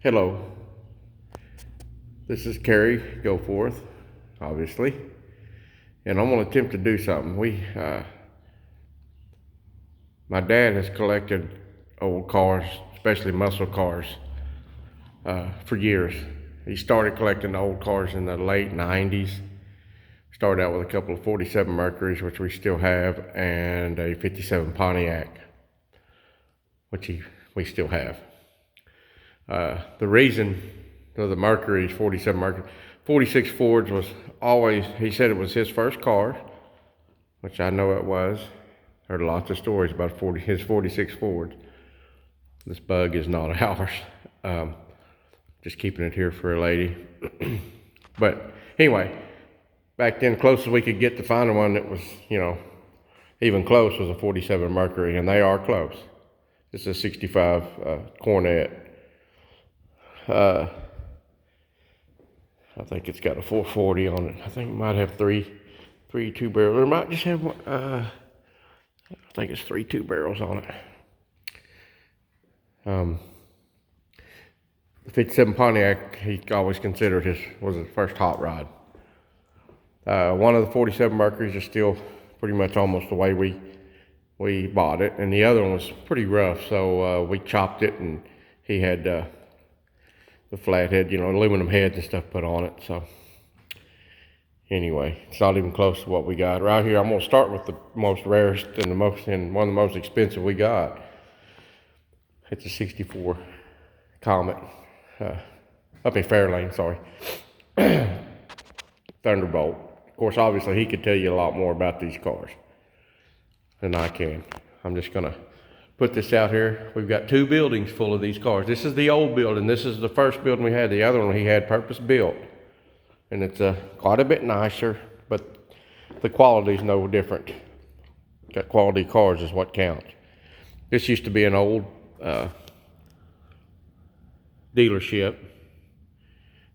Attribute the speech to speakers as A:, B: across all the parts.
A: Hello, this is Kerry Goforth, obviously, and I'm going to attempt to do something. My dad has collected old cars, especially muscle cars, for years. He started collecting old cars in the late 90s. Started out with a couple of 47 Mercurys, which we still have, and a 57 Pontiac, which we still have. The reason for the Mercury's 47 Mercury, 46 Fords was always, he said it was his first car, which I know it was. Heard lots of stories about his 46 Fords. This bug is not ours. Just keeping it here for a lady. But anyway, back then, closest we could get to finding one that was, even close was a 47 Mercury, and they are close. This is a 65 Cornet. I think it's got a 440 on it. I think it might have three 2-barrels. It might just have one. I think it's 3 2-barrels on it. The 57 Pontiac, he always considered was his first hot rod. One of the 47 Mercuries is still pretty much almost the way we bought it, and the other one was pretty rough, so we chopped it, and he had the flathead, aluminum heads and stuff put on it. So anyway, it's not even close to what we got. Right here, I'm gonna start with the most rarest and one of the most expensive we got. It's a 64 Comet, up in Fairlane, sorry. Thunderbolt. Of course, obviously he could tell you a lot more about these cars than I can. I'm just gonna put this out here. We've got 2 buildings full of these cars. This is the old building. This is the first building we had. The other one he had purpose built. And it's quite a bit nicer, but the quality is no different. Got quality cars is what counts. This used to be an old dealership.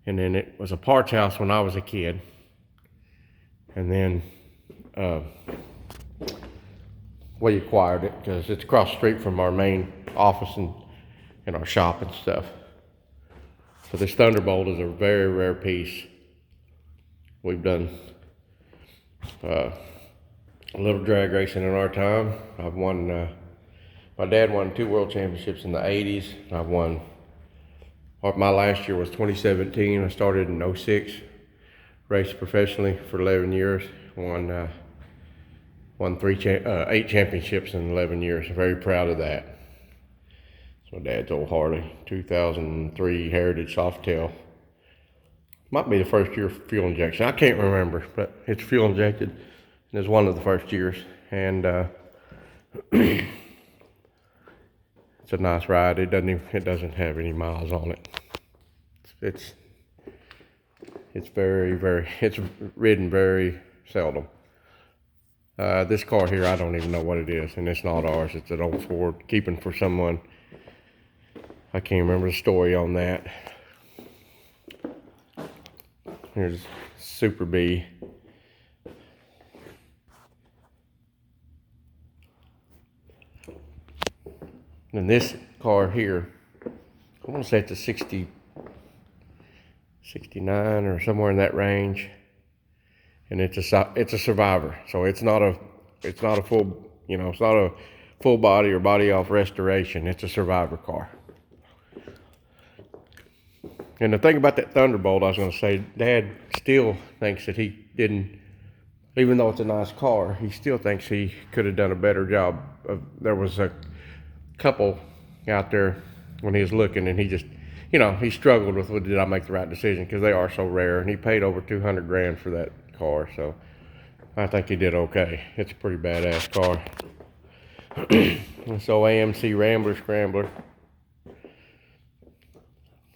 A: And then it was a parts house when I was a kid. And then we acquired it because it's across the street from our main office and our shop and stuff. So this Thunderbolt is a very rare piece. We've done a little drag racing in our time. I've won, my dad won 2 world championships in the 80s. I've won, my last year was 2017. I started in 06, raced professionally for 11 years, won 8 championships in 11 years. Very proud of that. It's my dad's old Harley, 2003 Heritage Softail. Might be the first year of fuel injection. I can't remember, but it's fuel injected, and it's one of the first years. And it's a nice ride. It doesn't have any miles on it. It's it's ridden very seldom. This car here, I don't even know what it is, and it's not ours. It's an old Ford, keeping for someone. I can't remember the story on that. Here's Super B. And this car here, I want to say it's a 69 or somewhere in that range. And it's a Survivor, so it's not a full, it's not a full body or body off restoration. It's a Survivor car. And the thing about that Thunderbolt, I was going to say, Dad still thinks that he didn't, even though it's a nice car, he still thinks he could have done a better job. There was a couple out there when he was looking, and he just, he struggled with, did I make the right decision? Because they are so rare, and he paid over 200 grand for that car, so I think he did okay. It's a pretty badass car. So AMC Rambler Scrambler.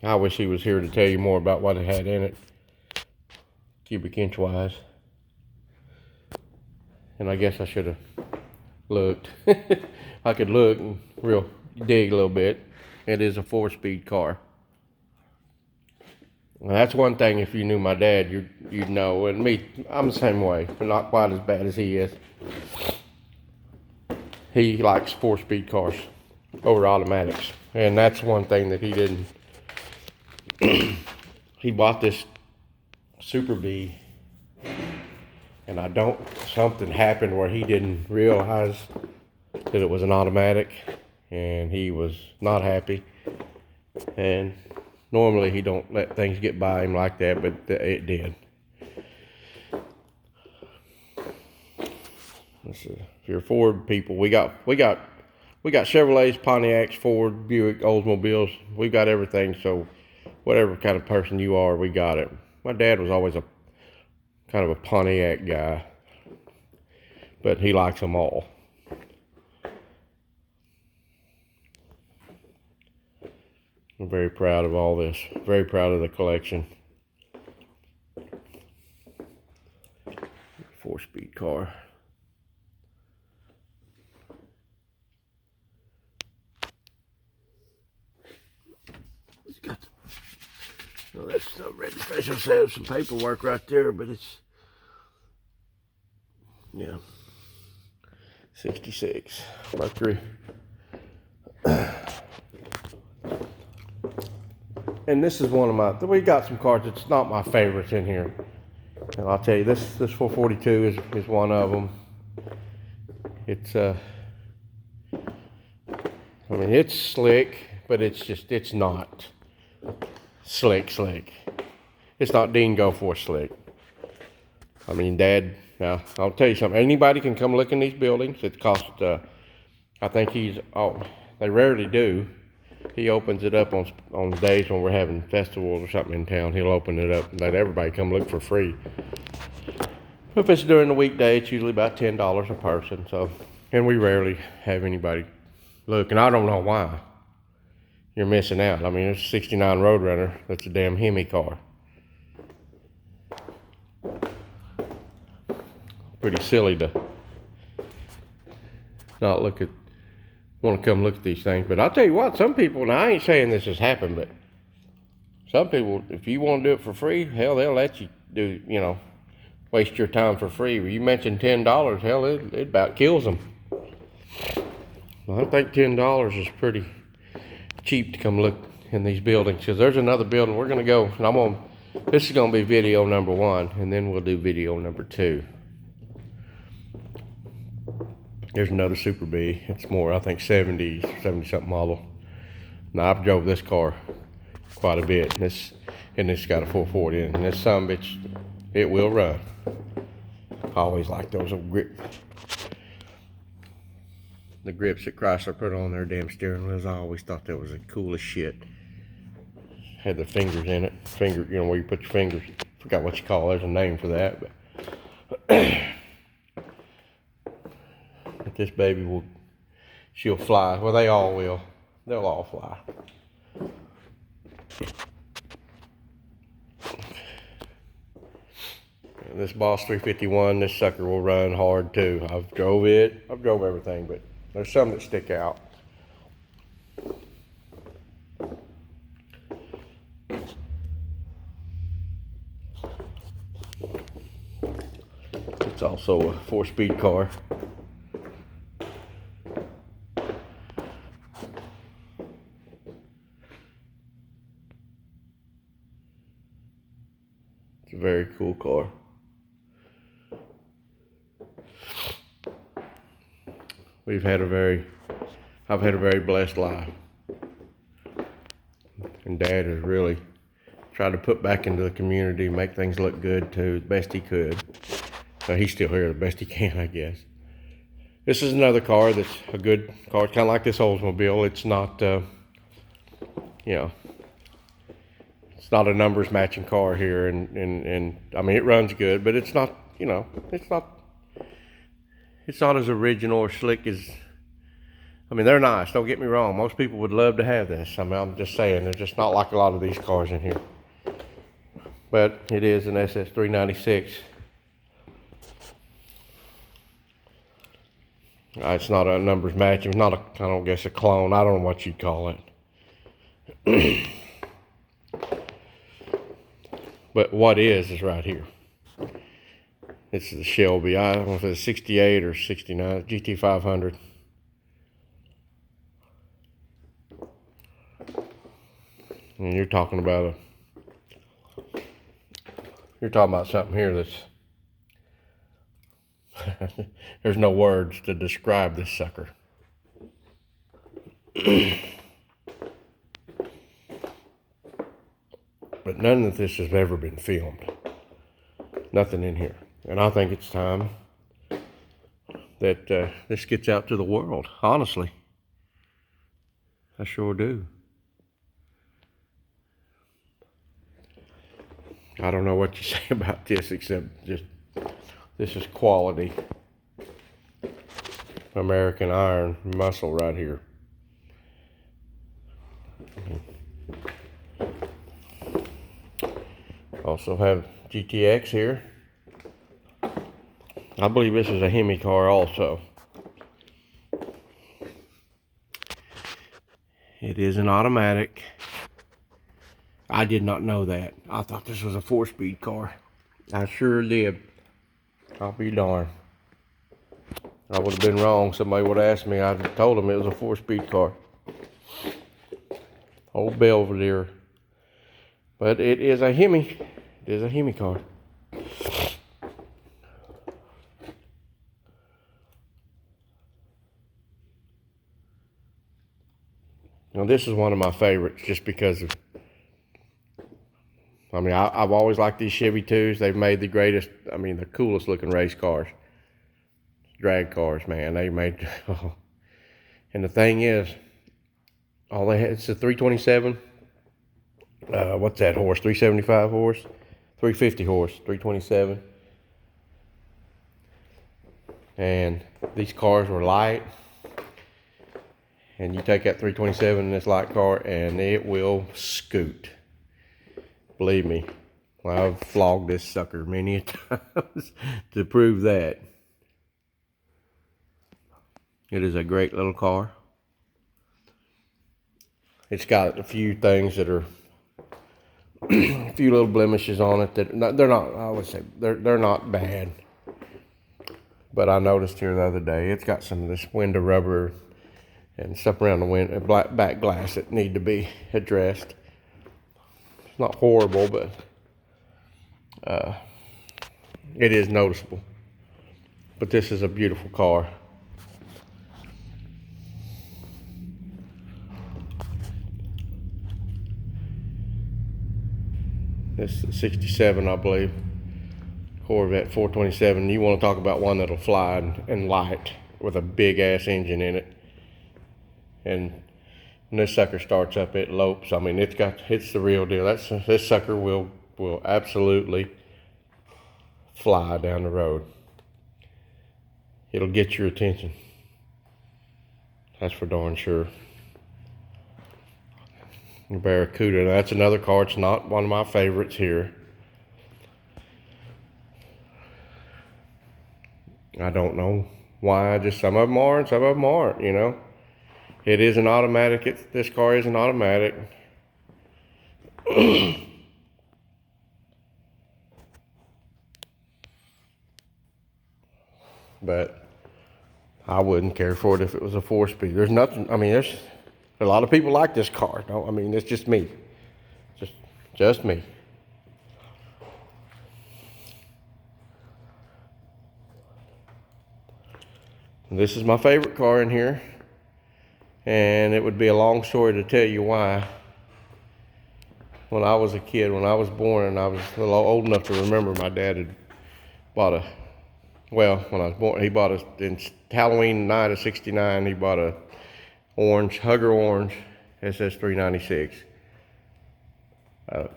A: I wish he was here to tell you more about what it had in it, cubic inch wise. And I guess I should have looked. I could look and dig a little bit. It is a 4-speed car. Well, that's one thing, if you knew my dad, you'd know. And me, I'm the same way, but not quite as bad as he is. He likes 4-speed cars over automatics. And that's one thing that he didn't he bought this Super Bee, and something happened where he didn't realize that it was an automatic, and he was not happy. And normally he don't let things get by him like that, but it did. If you're Ford people, we got Chevrolets, Pontiacs, Ford, Buick, Oldsmobiles. We've got everything. So whatever kind of person you are, we got it. My dad was always a kind of a Pontiac guy, but he likes them all. I'm very proud of all this. Very proud of the collection. 4-speed car. Well, that's the registration says some paperwork right there, but it's, yeah, 66 Mercury. And this is one of my, we got some cars that's not my favorites in here. And I'll tell you, this 442 is one of them. It's, I mean, it's slick, but it's not slick. It's not Dean Goforth slick. I mean, Dad, now, I'll tell you something. Anybody can come look in these buildings. It costs, I think they rarely do. He opens it up on days when we're having festivals or something in town. He'll open it up and let everybody come look for free. If it's during the weekday, it's usually about $10 a person. So, and we rarely have anybody look, and I don't know why. You're missing out. I mean, it's a 69 Roadrunner. That's a damn Hemi car. Pretty silly to not want to come look at these things. But I'll tell you what, some people, now I ain't saying this has happened, but some people, if you want to do it for free, hell, they'll let you do, waste your time for free. You mentioned $10, hell, it about kills them. Well, I think $10 is pretty cheap to come look in these buildings, because there's another building we're going to go, and this is going to be video number 1, and then we'll do video number 2. There's another Super Bee. It's more, I think, 70 something model. Now, I've drove this car quite a bit. This got a 440 in it. And this bitch, it will run. I always like those the grips that Chrysler put on their damn steering wheels. I always thought that was the coolest shit. Had the fingers in it. Where you put your fingers. Forgot what you call it. There's a name for that, but this baby she'll fly. Well, they all will. They'll all fly. And this Boss 351, this sucker will run hard too. I've drove everything, but there's some that stick out. It's also a 4-speed car. It's a very cool car. I've had a very blessed life. And Dad has really tried to put back into the community, make things look good too, the best he could. So he's still here the best he can, I guess. This is another car that's a good car, kind of like this Oldsmobile. It's not, it's not a numbers matching car here, and I mean, it runs good, but it's not, it's not as original or slick as, I mean, they're nice, don't get me wrong. Most people would love to have this. I mean, I'm just saying, they're just not like a lot of these cars in here. But it is an SS396. It's not a numbers match. It's not I don't guess a clone. I don't know what you'd call it. But what is right here. This is the Shelby. I don't know if it's 68 or 69. GT500. And you're talking about You're talking about something here that's there's no words to describe this sucker. But none of this has ever been filmed. Nothing in here. And I think it's time that this gets out to the world, honestly. I sure do. I don't know what you say about this except just this is quality American iron muscle right here. Also have GTX here. I believe this is a Hemi car also. It is an automatic. I did not know that. I thought this was a 4-speed car. I sure did. I'll be darned. I would have been wrong. Somebody would have asked me. I told them it was a 4-speed car. Old Belvedere. But it is a Hemi. It is a Hemi car. Now this is one of my favorites just because of, I mean, I've always liked these Chevy 2s. They've made the greatest, I mean, the coolest looking race cars. Drag cars, man. They made, oh. And the thing is, all they had, it's a 327. What's that horse? 375 horse? 350 horse, 327. And these cars were light. And you take that 327 in this light car and it will scoot. Believe me, I've flogged this sucker many times to prove that. It is a great little car. It's got a few things that are, a few little blemishes on it that they're not, I would say, they're not bad. But I noticed here the other day, it's got some of this window rubber and stuff around the window, black back glass that need to be addressed. It's not horrible, but it is noticeable. But this is a beautiful car. This is 67, I believe. Corvette 427. You want to talk about one that'll fly and light with a big ass engine in it. And when this sucker starts up, it lopes. I mean, it's the real deal. This sucker will absolutely fly down the road. It'll get your attention. That's for darn sure. Barracuda. That's another car. It's not one of my favorites here. I don't know why. Just some of them are and some of them aren't, you know. It is an automatic. This car is an automatic. But I wouldn't care for it if it was a 4-speed. There's nothing, I mean, there's a lot of people like this car. No, I mean, it's just me. Just me. This is my favorite car in here. And it would be a long story to tell you why. When I was a kid, when I was born and I was a little old enough to remember, my dad had bought when I was born, he bought in Halloween night of '69, he bought a Hugger orange SS 396.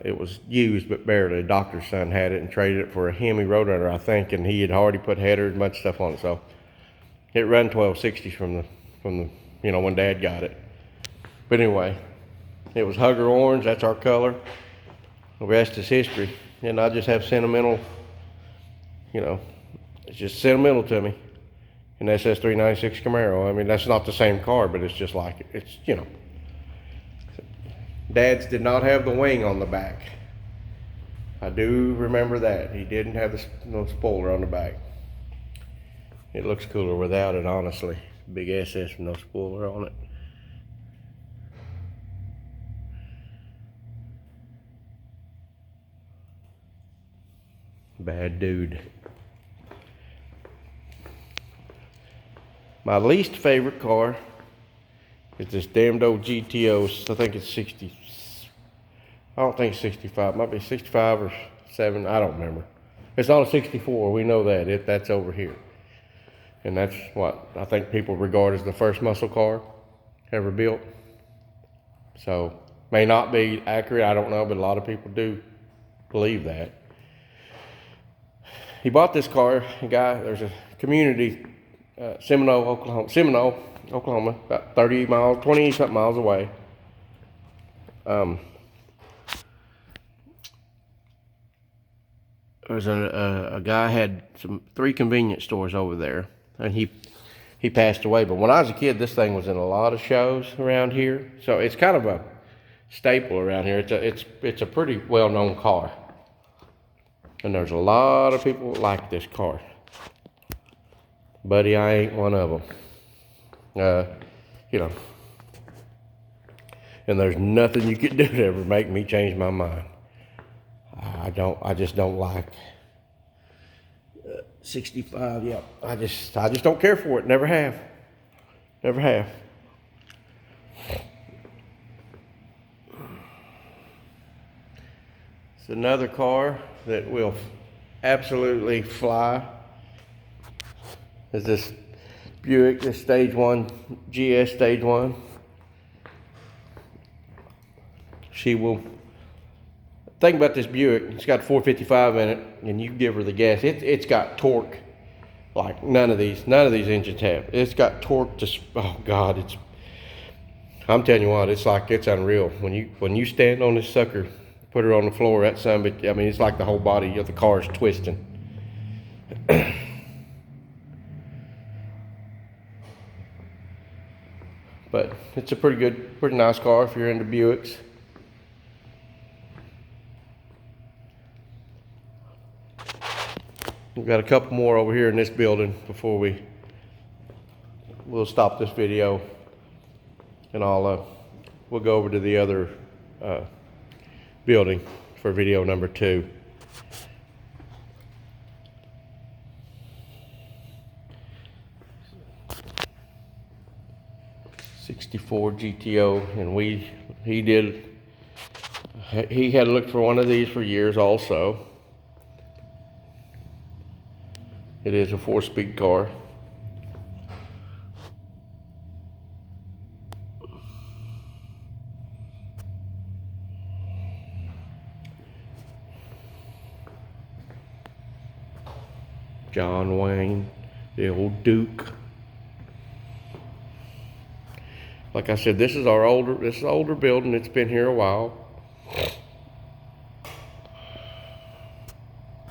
A: It was used, but barely. The doctor's son had it and traded it for a Hemi Roadrunner, I think, and he had already put headers and much stuff on it. So it ran 1260s from the you know, when Dad got it. But anyway, it was Hugger orange. That's our color. The rest is history. And I just have sentimental, you know, it's just sentimental to me. An SS 396 Camaro. I mean, that's not the same car, but it's just like it. It's, you know. Dad's did not have the wing on the back. I do remember that. He didn't have no spoiler on the back. It looks cooler without it, honestly. Big SS with no spoiler on it. Bad dude. My least favorite car is this damned old GTO. I think it's 60. I don't think it's 65. It might be 65 or 7. I don't remember. It's not a 64. We know that. That's over here. And that's what I think people regard as the first muscle car ever built. So, may not be accurate. I don't know, but a lot of people do believe that. He bought this car. A guy, there's a community, Seminole, Oklahoma, about 30 miles, 20 something miles away. There's a guy had 3 convenience stores over there, and he passed away. But when I was a kid, this thing was in a lot of shows around here, so it's kind of a staple around here. It's a pretty well-known car, and there's a lot of people that like this car. Buddy, I ain't one of them. You know, and there's nothing you could do to ever make me change my mind. I just don't like 65. Yeah, I just don't care for it. Never have. It's another car that will absolutely fly. Is this Buick, this Stage 1, GS Stage 1. She will. Think about this Buick. It's got 455 in it, and you give her the gas. It's got torque like none of these engines have. It's got torque to, oh God, I'm telling you what, it's unreal. When you stand on this sucker, put her on the floor, that son, but I mean, it's like the whole body of the car is twisting. But it's a pretty nice car if you're into Buicks. We've got a couple more over here in this building before we'll stop this video, and we'll go over to the other building for video number 2. '64 GTO, and he had looked for one of these for years also. It is a 4-speed car. John Wayne, the old Duke. Like I said, this is an older building. It's been here a while.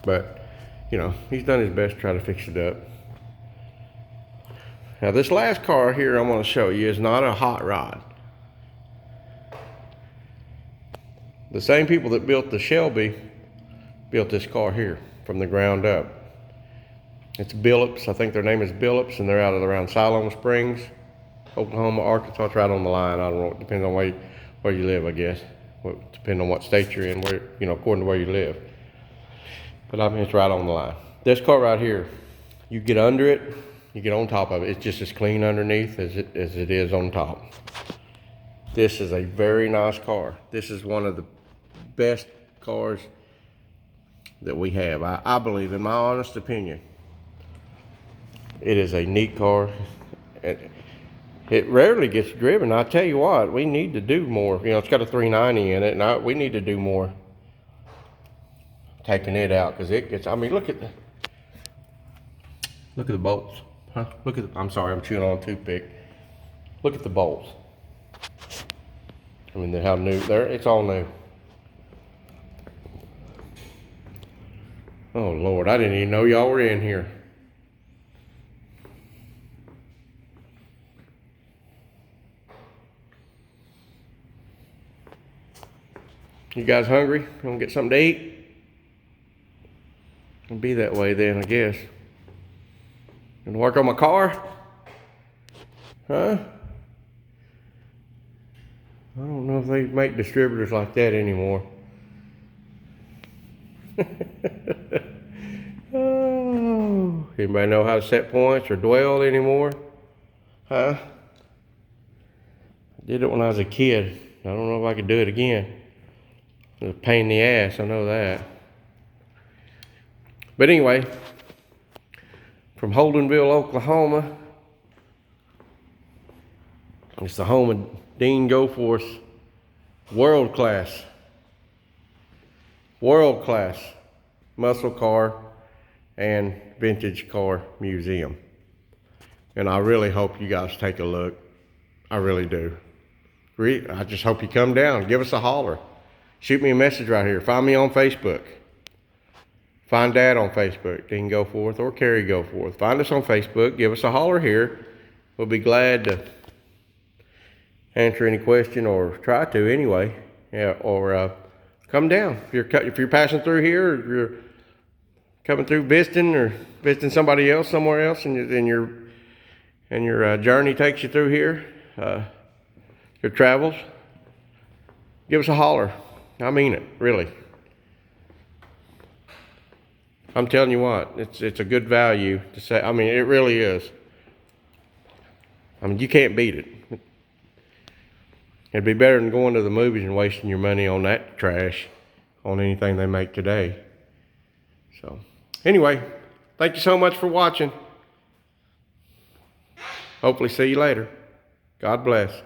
A: But you know, he's done his best to try to fix it up. Now this last car here I'm going to show you is not a hot rod. The same people that built the Shelby built this car here from the ground up. It's Billups. I think their name is Billups, and they're out of around Siloam Springs, Oklahoma, Arkansas. It's right on the line. I don't know. It depends on where you live, I guess. Depending on what state you're in, according to where you live. But I mean, it's right on the line. This car right here, you get under it, you get on top of it. It's just as clean underneath as it is on top. This is a very nice car. This is one of the best cars that we have. I believe, in my honest opinion, it is a neat car. It rarely gets driven. I tell you what, we need to do more. It's got a 390 in it, and we need to do more taking it out, because it gets, I mean, look at the bolts. Huh? I'm sorry, I'm chewing on a toothpick. Look at the bolts. I mean, how new, it's all new. Oh Lord, I didn't even know y'all were in here. You guys hungry? Gonna get something to eat? It'll be that way then, I guess. Gonna work on my car? Huh? I don't know if they make distributors like that anymore. Anybody know how to set points or dwell anymore? Huh? I did it when I was a kid. I don't know if I could do it again. It was a pain in the ass, I know that. But anyway, from Holdenville, Oklahoma, it's the home of Dean Goforth's world-class muscle car and vintage car museum. And I really hope you guys take a look. I really do. I just hope you come down. Give us a holler. Shoot me a message right here. Find me on Facebook. Find Dad on Facebook, Dean Goforth or Carrie Goforth. Find us on Facebook. Give us a holler here. We'll be glad to answer any question, or try to anyway. Yeah, or come down if you're passing through here, or if you're coming through visiting, or visiting somebody else somewhere else, and your journey takes you through here, your travels. Give us a holler. I mean it, really. I'm telling you what, it's a good value to say. I mean, it really is. I mean, you can't beat it. It'd be better than going to the movies and wasting your money on that trash, on anything they make today. So, anyway, thank you so much for watching. Hopefully see you later. God bless.